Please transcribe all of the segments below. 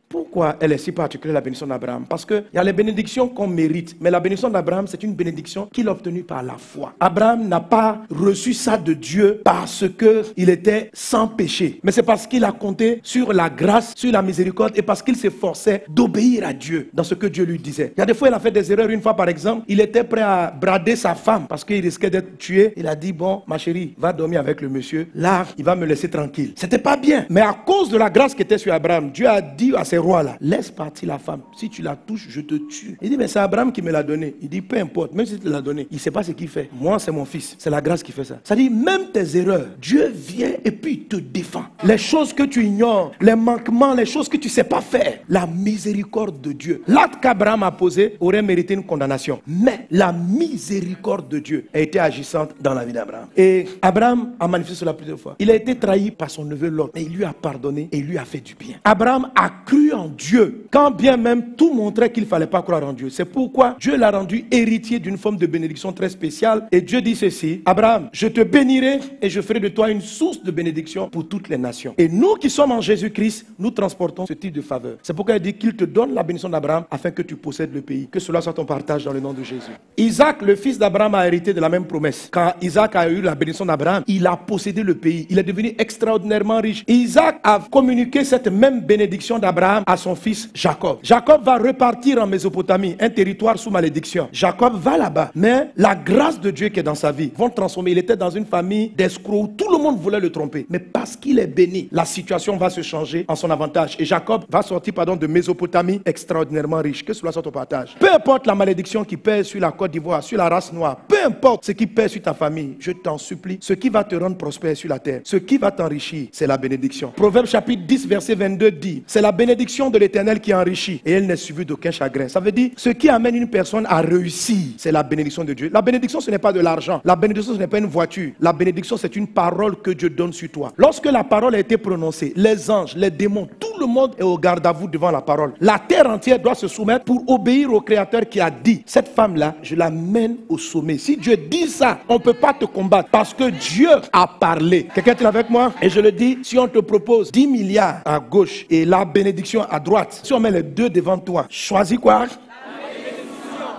Pourquoi elle est si particulière, la bénédiction d'Abraham? Parce qu'il y a les bénédictions qu'on mérite, mais la bénédiction d'Abraham, c'est une bénédiction qu'il a obtenue par la foi. Abraham n'a pas reçu ça de Dieu parce qu'il était sans péché, mais c'est parce qu'il a compté sur la grâce, sur la miséricorde et parce qu'il s'efforçait d'obéir à Dieu dans ce que Dieu lui disait. Il y a des fois, il a fait des erreurs. Une fois, par exemple, il était prêt à brader sa femme parce qu'il risquait d'être tué. Il a dit, bon, ma chérie, va dormir avec le monsieur. Là, il va me laisser tranquille. C'était pas bien. Mais à cause de la grâce qui était sur Abraham, Dieu a dit à ces rois-là, laisse partir la femme. Si tu la touches, je te tue. Il dit, mais c'est Abraham qui me l'a donné. Il dit, peu importe, même si tu l'as donné, il ne sait pas ce qu'il fait. Moi, c'est mon fils. C'est la grâce qui fait ça. Ça dit, même tes erreurs, Dieu vient et puis te défend. Les choses que tu ignores, les manquements, les choses que tu ne sais pas faire, la miséricorde de Dieu. L'acte qu'Abraham a posé aurait mérité une condamnation. Mais la miséricorde de Dieu a été agissante dans la vie d'Abraham. Et Abraham a manifesté cela plusieurs fois. Il a été trahi par son neveu Lot, mais il lui a pardonné et il lui a fait du bien. Abraham a cru en Dieu, quand bien même tout montrait qu'il ne fallait pas croire en Dieu. C'est pourquoi Dieu l'a rendu héritier d'une forme de bénédiction très spéciale. Et Dieu dit ceci, Abraham, je te bénirai et je ferai de toi une source de bénédiction pour toutes les nations. Et nous qui sommes en Jésus-Christ, nous transportons ce type de faveur. C'est pourquoi il dit qu'il te donne la bénédiction d'Abraham afin que tu possèdes le pays. Que cela soit ton partage dans le nom de Jésus. Isaac, le fils d'Abraham, a hérité de la même promesse. Quand Isaac a eu la bénédiction d'Abraham, il a possédé le pays. Il est devenu extraordinairement riche. Isaac a communiqué cette même bénédiction d'Abraham à son fils Jacob. Jacob va repartir en Mésopotamie, un territoire sous malédiction. Jacob va là-bas. Mais la grâce de Dieu qui est dans sa vie vont transformer. Il était dans une famille d'escrocs. Tout le monde voulait le tromper. Mais parce qu'il est béni, la situation va se changer en son avantage. Et Jacob va sortir de Mésopotamie extraordinairement riche. Que cela soit au partage. Peu importe la malédiction qui pèse sur la Côte d'Ivoire, sur la race noire, peu importe ce qui pèse sur ta famille, je t'en supplie, ce qui va te rendre prospère sur la terre, ce qui va t'enrichir, c'est la bénédiction. Proverbe chapitre 10, verset 22 dit, c'est la bénédiction de l'Éternel qui enrichit et elle n'est suivie d'aucun chagrin. Ça veut dire, ce qui amène une personne à réussir, c'est la bénédiction de Dieu. La bénédiction, ce n'est pas de l'argent. La bénédiction, ce n'est pas une voiture. La bénédiction, c'est une parole que Dieu donne sur toi. Lorsque la parole a été prononcée, les anges, les démons, tout le monde est au garde à vous devant la parole. La terre entière doit se soumettre pour obéir au Créateur qui a dit, cette femme-là, je la mène au sommet. Si Dieu dit ça, on ne peut pas te combattre parce que Dieu a parlé. Quelqu'un est avec moi? Et je le dis, si on te propose 10 milliards à gauche et la bénédiction à droite, si on met les deux devant toi, choisis quoi?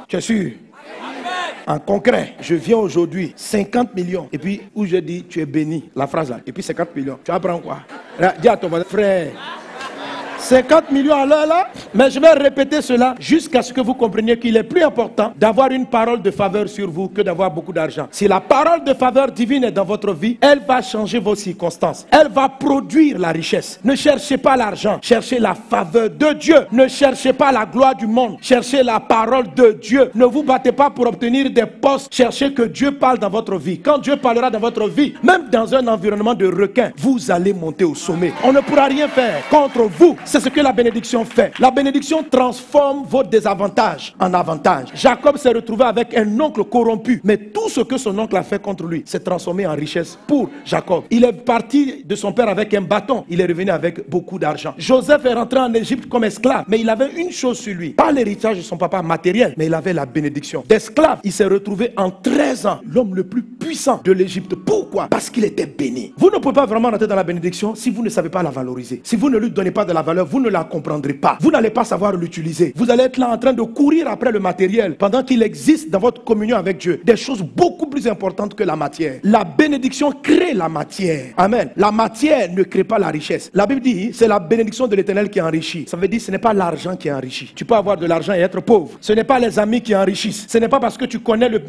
Tu es sûr? En concret, je viens aujourd'hui, 50 millions. Et puis, où je dis, tu es béni. La phrase là. Et puis 50 millions. Tu apprends quoi? Dis à ton frère. 50 millions à l'heure là, mais je vais répéter cela jusqu'à ce que vous compreniez qu'il est plus important d'avoir une parole de faveur sur vous que d'avoir beaucoup d'argent. Si la parole de faveur divine est dans votre vie, elle va changer vos circonstances. Elle va produire la richesse. Ne cherchez pas l'argent, cherchez la faveur de Dieu. Ne cherchez pas la gloire du monde, cherchez la parole de Dieu. Ne vous battez pas pour obtenir des postes, cherchez que Dieu parle dans votre vie. Quand Dieu parlera dans votre vie, même dans un environnement de requins, vous allez monter au sommet. On ne pourra rien faire contre vous. C'est ce que la bénédiction fait. La bénédiction transforme vos désavantages en avantages. Jacob s'est retrouvé avec un oncle corrompu, mais tout ce que son oncle a fait contre lui s'est transformé en richesse pour Jacob. Il est parti de son père avec un bâton, il est revenu avec beaucoup d'argent. Joseph est rentré en Égypte comme esclave, mais il avait une chose sur lui, pas l'héritage de son papa matériel, mais il avait la bénédiction. D'esclave, il s'est retrouvé en 13 ans l'homme le plus puissant de l'Égypte. Pourquoi? Parce qu'il était béni. Vous ne pouvez pas vraiment rentrer dans la bénédiction si vous ne savez pas la valoriser. Si vous ne lui donnez pas de la valeur, vous ne la comprendrez pas. Vous n'allez pas savoir l'utiliser. Vous allez être là en train de courir après le matériel pendant qu'il existe dans votre communion avec Dieu des choses beaucoup plus importantes que la matière. La bénédiction crée la matière. Amen. La matière ne crée pas la richesse. La Bible dit, c'est la bénédiction de l'Éternel qui enrichit. Ça veut dire, ce n'est pas l'argent qui enrichit. Tu peux avoir de l'argent et être pauvre. Ce n'est pas les amis qui enrichissent. Ce n'est pas parce que tu connais le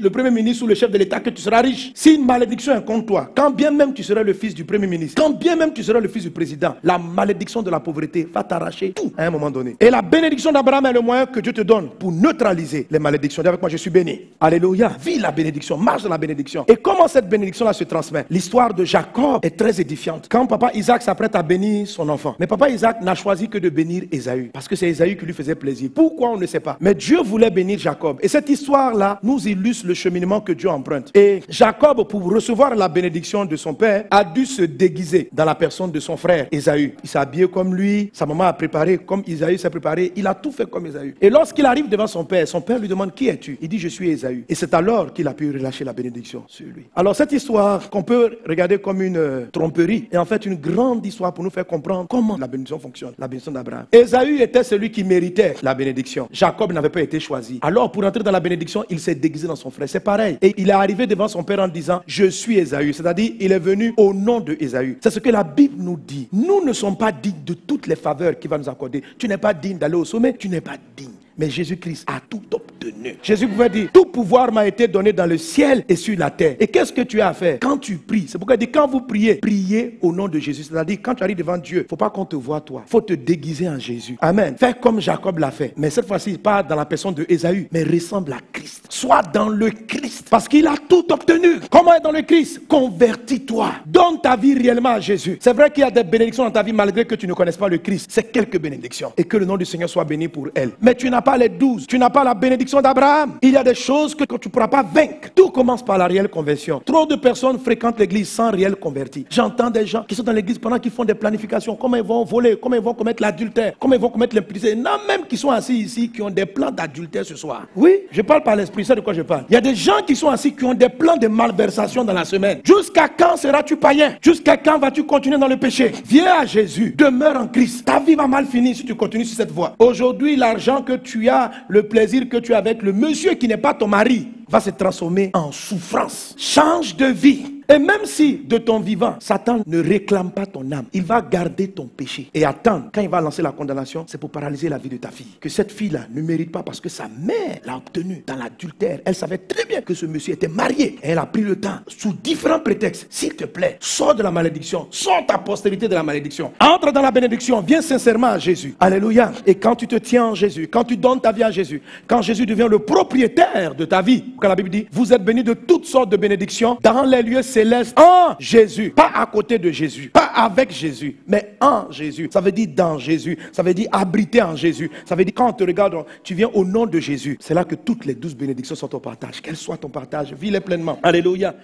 premier ministre ou le chef de l'État que tu seras riche. Si une malédiction est contre toi, quand bien même tu seras le fils du premier ministre, quand bien même tu seras le fils du président, la malédiction de la pauvreté va t'arracher tout à un moment donné. Et la bénédiction d'Abraham est le moyen que Dieu te donne pour neutraliser les malédictions. Dis avec moi, je suis béni. Alléluia. Vis la bénédiction, marche dans la bénédiction. Et comment cette bénédiction-là se transmet? L'histoire de Jacob est très édifiante. Quand papa Isaac s'apprête à bénir son enfant, mais papa Isaac n'a choisi que de bénir Ésaü, parce que c'est Ésaü qui lui faisait plaisir. Pourquoi? On ne sait pas. Mais Dieu voulait bénir Jacob. Et cette histoire-là nous illustre le cheminement que Dieu emprunte. Et Jacob, pour recevoir avoir la bénédiction de son père, a dû se déguiser dans la personne de son frère Ésaü. Il s'est habillé comme lui, sa maman a préparé comme Ésaü s'est préparé, il a tout fait comme Ésaü. Et lorsqu'il arrive devant son père lui demande qui es-tu? Il dit je suis Ésaü. Et c'est alors qu'il a pu relâcher la bénédiction sur lui. Alors cette histoire qu'on peut regarder comme une tromperie est en fait une grande histoire pour nous faire comprendre comment la bénédiction fonctionne, la bénédiction d'Abraham. Ésaü était celui qui méritait la bénédiction. Jacob n'avait pas été choisi. Alors pour entrer dans la bénédiction, il s'est déguisé dans son frère. C'est pareil. Et il est arrivé devant son père en disant je suis Ésaü. C'est-à-dire il est venu au nom de Ésaü. C'est ce que la Bible nous dit. Nous ne sommes pas dignes de toutes les faveurs qu'il va nous accorder. Tu n'es pas digne d'aller au sommet. Tu n'es pas digne. Mais Jésus-Christ a tout obtenu. Jésus pouvait dire, tout pouvoir m'a été donné dans le ciel et sur la terre. Et qu'est-ce que tu as à faire quand tu pries? C'est pourquoi il dit, quand vous priez, priez au nom de Jésus. C'est-à-dire, quand tu arrives devant Dieu, il ne faut pas qu'on te voie toi. Il faut te déguiser en Jésus. Amen. Fais comme Jacob l'a fait. Mais cette fois-ci, pas dans la personne de Ésaü, mais ressemble à Christ. Sois dans le Christ. Parce qu'il a tout obtenu. Comment être dans le Christ? Convertis-toi. Donne ta vie réellement à Jésus. C'est vrai qu'il y a des bénédictions dans ta vie malgré que tu ne connaisses pas le Christ. C'est quelques bénédictions. Et que le nom du Seigneur soit béni pour elles. Mais tu n'as pas les 12. Tu n'as pas la bénédiction d'Abraham. Il y a des choses que tu ne pourras pas vaincre. Tout commence par la réelle conversion. Trop de personnes fréquentent l'église sans réel converti. J'entends des gens qui sont dans l'église pendant qu'ils font des planifications. Comment ils vont voler, comment ils vont commettre l'adultère, comment ils vont commettre l'impudicité. Il y en a même qui sont assis ici qui ont des plans d'adultère ce soir. Oui, je parle par l'esprit, c'est de quoi je parle. Il y a des gens qui sont assis qui ont des plans de malversation dans la semaine. Jusqu'à quand seras-tu païen? Jusqu'à quand vas-tu continuer dans le péché? Viens à Jésus, demeure en Christ. Ta vie va mal finir si tu continues sur cette voie. Aujourd'hui, l'argent que tu as, le plaisir que tu as avec le monsieur qui n'est pas ton mari, va se transformer en souffrance. Change de vie. Et même si de ton vivant, Satan ne réclame pas ton âme, il va garder ton péché et attendre. Quand il va lancer la condamnation, c'est pour paralyser la vie de ta fille. Que cette fille-là ne mérite pas parce que sa mère l'a obtenue dans l'adultère. Elle savait très bien que ce monsieur était marié. Et elle a pris le temps, sous différents prétextes. S'il te plaît, sors de la malédiction. Sors ta postérité de la malédiction. Entre dans la bénédiction. Viens sincèrement à Jésus. Alléluia. Et quand tu te tiens en Jésus, quand tu donnes ta vie à Jésus, quand Jésus devient le propriétaire de ta vie, quand la Bible dit, vous êtes bénis de toutes sortes de bénédictions dans les lieux céleste en Jésus, pas à côté de Jésus, pas avec Jésus, mais en Jésus. Ça veut dire dans Jésus, ça veut dire abriter en Jésus. Ça veut dire quand on te regarde, tu viens au nom de Jésus. C'est là que toutes les 12 bénédictions sont ton partage. Qu'elles soient ton partage, vis-les pleinement. Alléluia.